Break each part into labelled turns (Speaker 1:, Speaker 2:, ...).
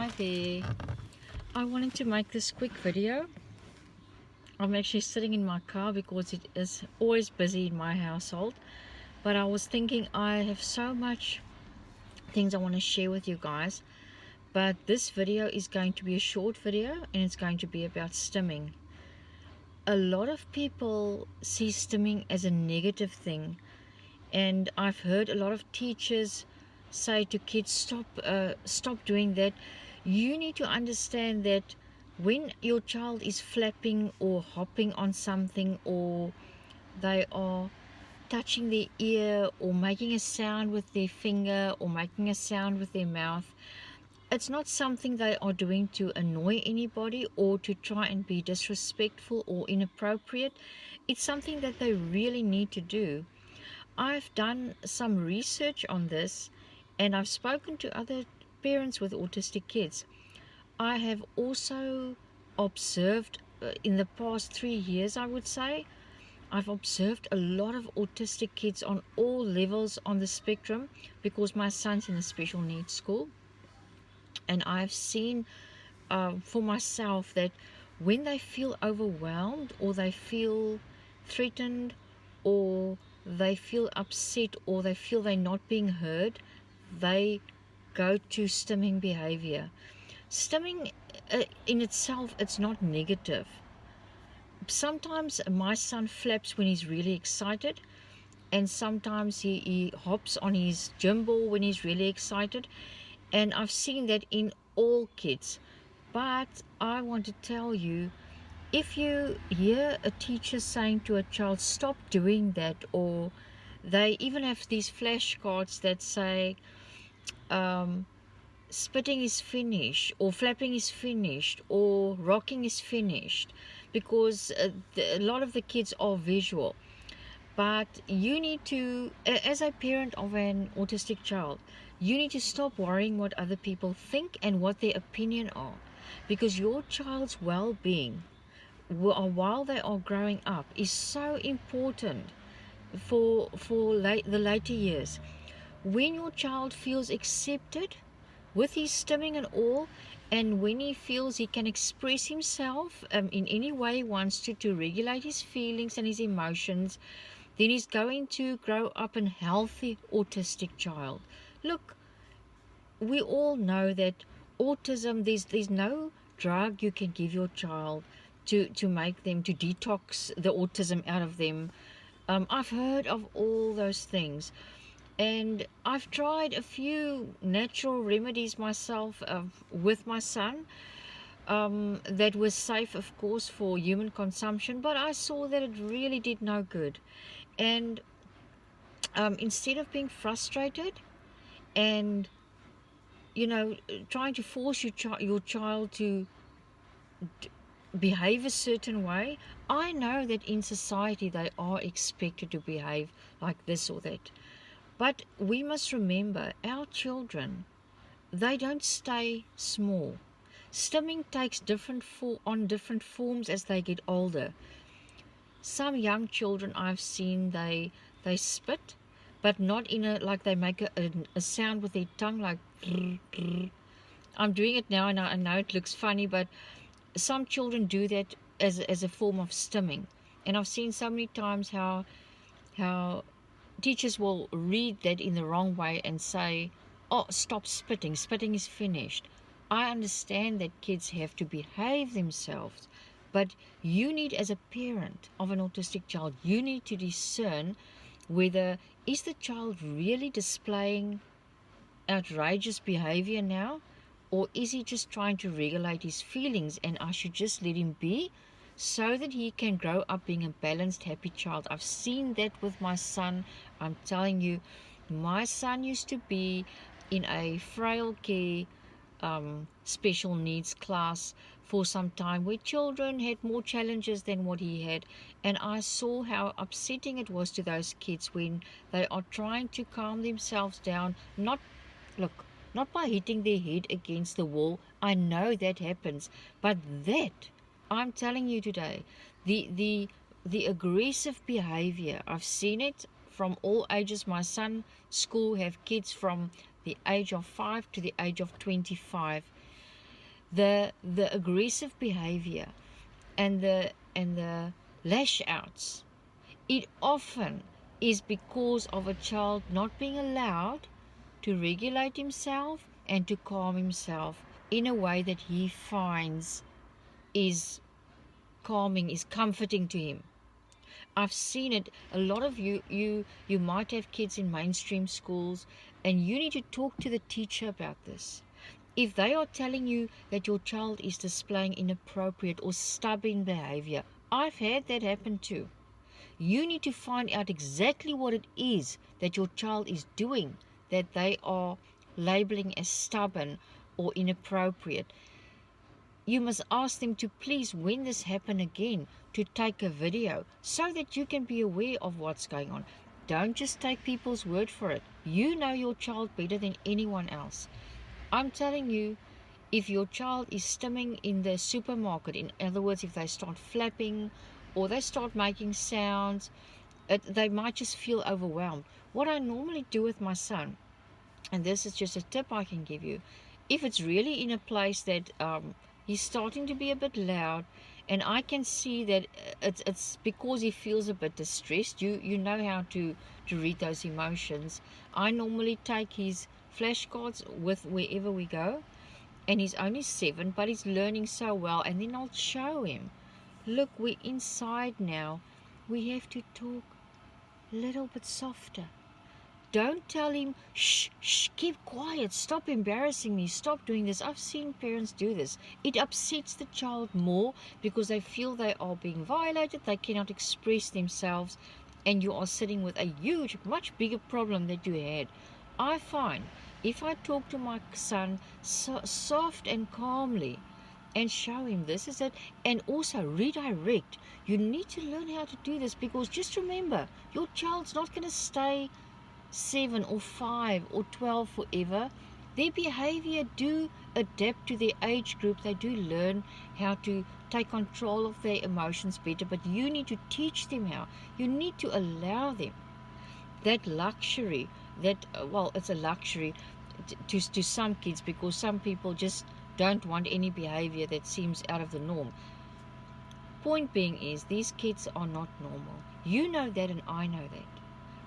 Speaker 1: Hi there. I wanted to make this quick video. I'm actually sitting in my car because it is always busy in my household. But I was thinking I have so much things I want to share with you guys. But this video is going to be a short video and it's going to be about stimming. A lot of people see stimming as a negative thing. And I've heard a lot of teachers say to kids, stop doing that. You need to understand that when your child is flapping or hopping on something, or they are touching their ear or making a sound with their finger or making a sound with their mouth, it's not something they are doing to annoy anybody or to try and be disrespectful or inappropriate. It's something that they really need to do. I've done some research on this and I've spoken to other parents with autistic kids. I have also observed in the past 3 years, I would say, I've observed a lot of autistic kids on all levels on the spectrum because my son's in a special needs school. And I've seen for myself that when they feel overwhelmed or they feel threatened or they feel upset or they feel they're not being heard, they go to stimming behavior. Stimming in itself, it's not negative. Sometimes my son flaps when he's really excited, and sometimes he hops on his gym ball when he's really excited, and I've seen that in all kids. But I want to tell you, if you hear a teacher saying to a child, stop doing that, or they even have these flashcards that say, spitting is finished, or flapping is finished, or rocking is finished, because a lot of the kids are visual. But you need to, as a parent of an autistic child, you need to stop worrying what other people think and what their opinion are, because your child's well-being while they are growing up is so important for the later years. When your child feels accepted with his stimming and all, and when he feels he can express himself in any way he wants to regulate his feelings and his emotions, then he's going to grow up a healthy autistic child. Look, we all know that autism, there's no drug you can give your child to make them, to detox the autism out of them. I've heard of all those things, and I've tried a few natural remedies myself with my son, that was safe, of course, for human consumption, but I saw that it really did no good. And instead of being frustrated and trying to force your child to behave a certain way, I know that in society they are expected to behave like this or that. But we must remember, our children, they don't stay small. Stimming takes on different forms as they get older. Some young children I've seen, they spit, but not in a, like they make a sound with their tongue like brr, brr. I'm doing it now and I know it looks funny, but some children do that as a form of stimming. And I've seen so many times how teachers will read that in the wrong way and say, oh, stop spitting, spitting is finished. I understand that kids have to behave themselves, but you need, as a parent of an autistic child, you need to discern whether is the child really displaying outrageous behavior now, or is he just trying to regulate his feelings and I should just let him be so that he can grow up being a balanced, happy child. I've seen that with my son. I'm telling you, my son used to be in a frail care special needs class for some time, where children had more challenges than what he had, and I saw how upsetting it was to those kids when they are trying to calm themselves down, not by hitting their head against the wall. I know that happens, but that, I'm telling you today, the aggressive behavior, I've seen it from all ages. My son's school have kids from the age of 5 to the age of 25. the aggressive behavior and the lash outs, it often is because of a child not being allowed to regulate himself and to calm himself in a way that he finds is calming, is comforting to him. I've seen it. A lot of you might have kids in mainstream schools, and you need to talk to the teacher about this. If they are telling you that your child is displaying inappropriate or stubborn behavior, I've had that happen too. You need to find out exactly what it is that your child is doing that they are labeling as stubborn or inappropriate. You must ask them to please, when this happen again, to take a video so that you can be aware of what's going on. Don't just take people's word for it. You know your child better than anyone else. I'm telling you, if your child is stimming in the supermarket, in other words, if they start flapping or they start making sounds, they might just feel overwhelmed. What I normally do with my son, and this is just a tip I can give you, if it's really in a place that he's starting to be a bit loud, and I can see that it's because he feels a bit distressed. You know how to read those emotions. I normally take his flashcards with wherever we go, and he's only 7, but he's learning so well, and then I'll show him, look, we're inside now, we have to talk a little bit softer. Don't tell him, shh, shh, keep quiet, stop embarrassing me, stop doing this. I've seen parents do this. It upsets the child more because they feel they are being violated, they cannot express themselves, and you are sitting with a huge, much bigger problem that you had. I find if I talk to my son soft and calmly and show him this is it, and also redirect, you need to learn how to do this, because just remember, your child's not going to stay 7 or 5 or 12 forever. Their behavior do adapt to their age group. They do learn how to take control of their emotions better, but you need to teach them how. You need to allow them that luxury, that well, it's a luxury to some kids, because some people just don't want any behavior that seems out of the norm. Point being is, these kids are not normal. You know that, and I know that.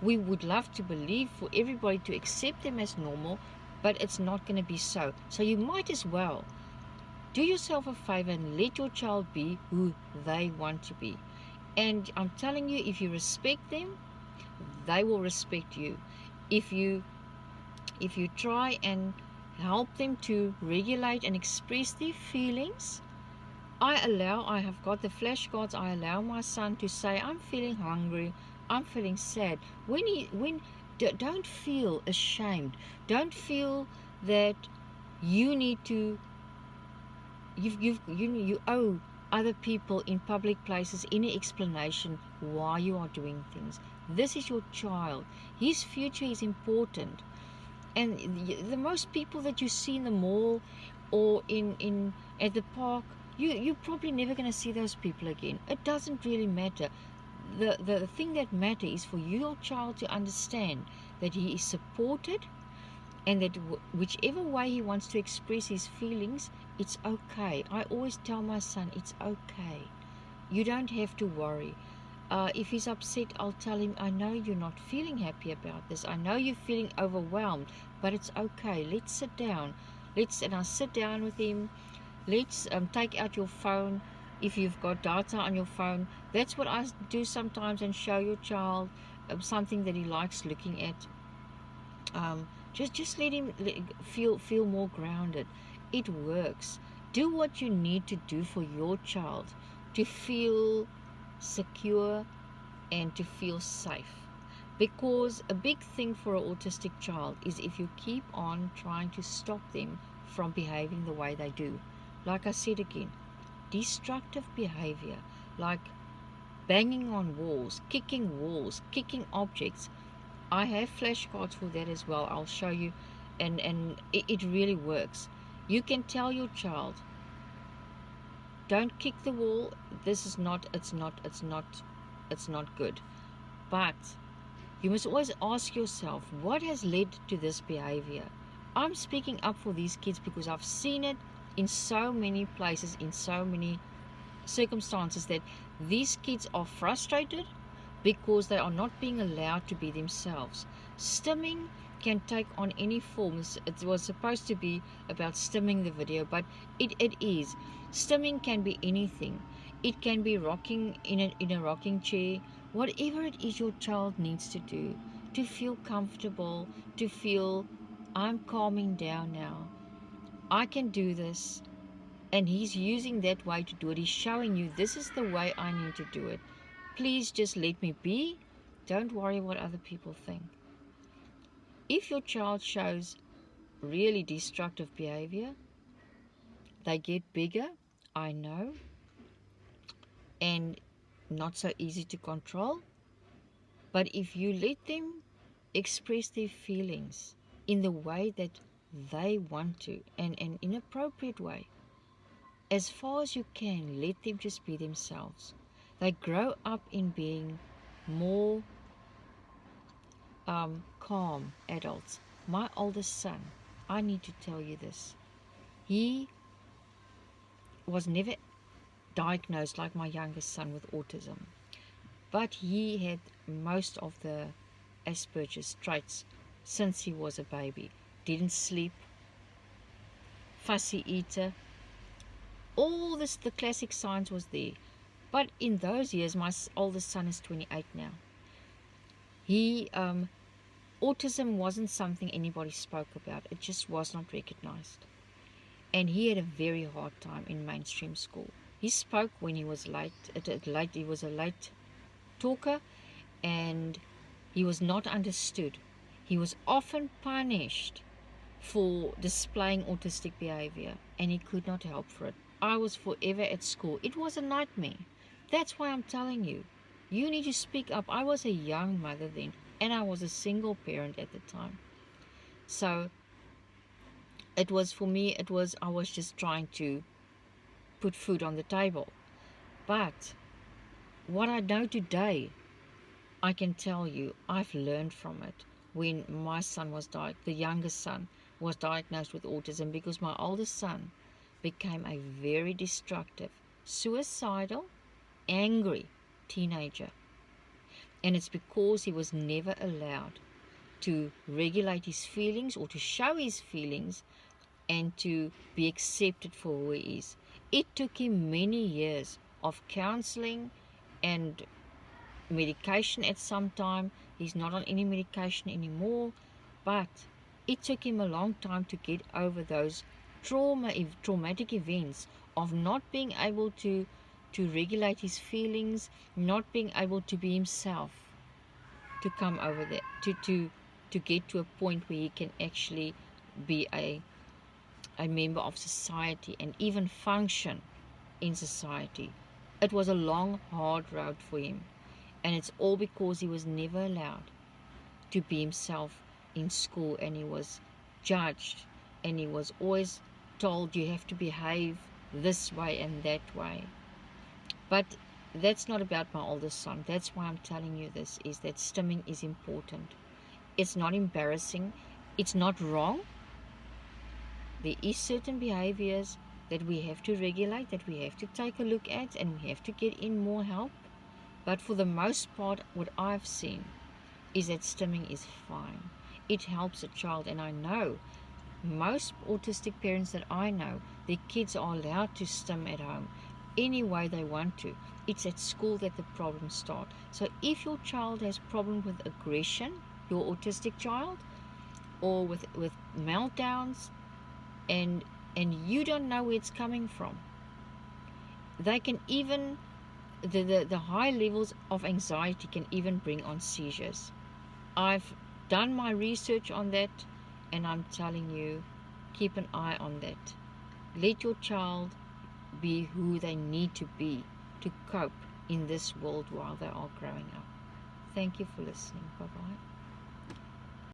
Speaker 1: We would love to believe for everybody to accept them as normal, but it's not going to be so. So you might as well do yourself a favor and let your child be who they want to be. And I'm telling you, if you respect them, they will respect you. If you try and help them to regulate and express their feelings, I have got the flashcards, I allow my son to say, I'm feeling hungry, I'm feeling sad. Don't feel ashamed. Don't feel that you need to, you owe other people in public places any explanation why you are doing things. This is your child. His future is important. And the most people that you see in the mall or in at the park, you're probably never going to see those people again. It doesn't really matter. The thing that matters is for your child to understand that he is supported, and that whichever way he wants to express his feelings, it's okay. I always tell my son, it's okay. You don't have to worry. If he's upset, I'll tell him, I know you're not feeling happy about this. I know you're feeling overwhelmed, but it's okay. Let's sit down. And I'll sit down with him. Let's take out your phone. If you've got data on your phone, that's what I do sometimes, and show your child something that he likes looking at. Just let him feel more grounded. It works. Do what you need to do for your child to feel secure and to feel safe. Because a big thing for an autistic child is if you keep on trying to stop them from behaving the way they do. Like I said again, destructive behavior, like banging on walls, kicking objects. I have flashcards for that as well. I'll show you, and it really works. You can tell your child, don't kick the wall. This is not, it's not good. But you must always ask yourself, what has led to this behavior? I'm speaking up for these kids because I've seen it in so many places, in so many circumstances, that these kids are frustrated because they are not being allowed to be themselves. Stimming can take on any forms. It was supposed to be about stimming the video, but it is. Stimming can be anything. It can be rocking in a rocking chair, whatever it is your child needs to do to feel comfortable, to feel, I'm calming down now. I can do this. And he's using that way to do it. He's showing you, this is the way I need to do it. Please just let me be. Don't worry what other people think. If your child shows really destructive behavior, they get bigger, I know, and not so easy to control. But if you let them express their feelings in the way that they want to, and in an appropriate way, as far as you can, let them just be themselves. They grow up in being more calm adults. My oldest son, I need to tell you this. He was never diagnosed like my youngest son with autism, but he had most of the Asperger's traits since he was a baby. Didn't sleep, fussy eater, all this, the classic signs was there. But in those years, my oldest son is 28 now. He autism wasn't something anybody spoke about. It just was not recognized. And he had a very hard time in mainstream school. He spoke when he was late. He was a late talker, and he was not understood. He was often punished for displaying autistic behavior, and he could not help for it. I was forever at school. It was a nightmare. That's why I'm telling you, you need to speak up. I was a young mother then, and I was a single parent at the time. So it was, for me, I was just trying to put food on the table. But what I know today, I can tell you, I've learned from it. When my son was the youngest son was diagnosed with autism, because my oldest son became a very destructive, suicidal, angry teenager. And it's because he was never allowed to regulate his feelings or to show his feelings and to be accepted for who he is. It took him many years of counseling and medication at some time. He's not on any medication anymore, but it took him a long time to get over those traumatic events of not being able to regulate his feelings, not being able to be himself, to come over that, to get to a point where he can actually be a member of society and even function in society. It was a long, hard road for him, and it's all because he was never allowed to be himself in school, and he was judged, and he was always told, you have to behave this way and that way. But that's not about my oldest son. That's why I'm telling you this, is that stimming is important. It's not embarrassing. It's not wrong. There is certain behaviors that we have to regulate, that we have to take a look at, and we have to get in more help. But for the most part, what I've seen is that stimming is fine. It helps a child, and I know most autistic parents that I know, their kids are allowed to stim at home any way they want to. It's at school that the problems start. So if your child has problem with aggression, your autistic child, or with meltdowns, and you don't know where it's coming from, they can even, the high levels of anxiety can even bring on seizures. I've done my research on that, and I'm telling you, keep an eye on that. Let your child be who they need to be to cope in this world while they are growing up. Thank you for listening. Bye-bye.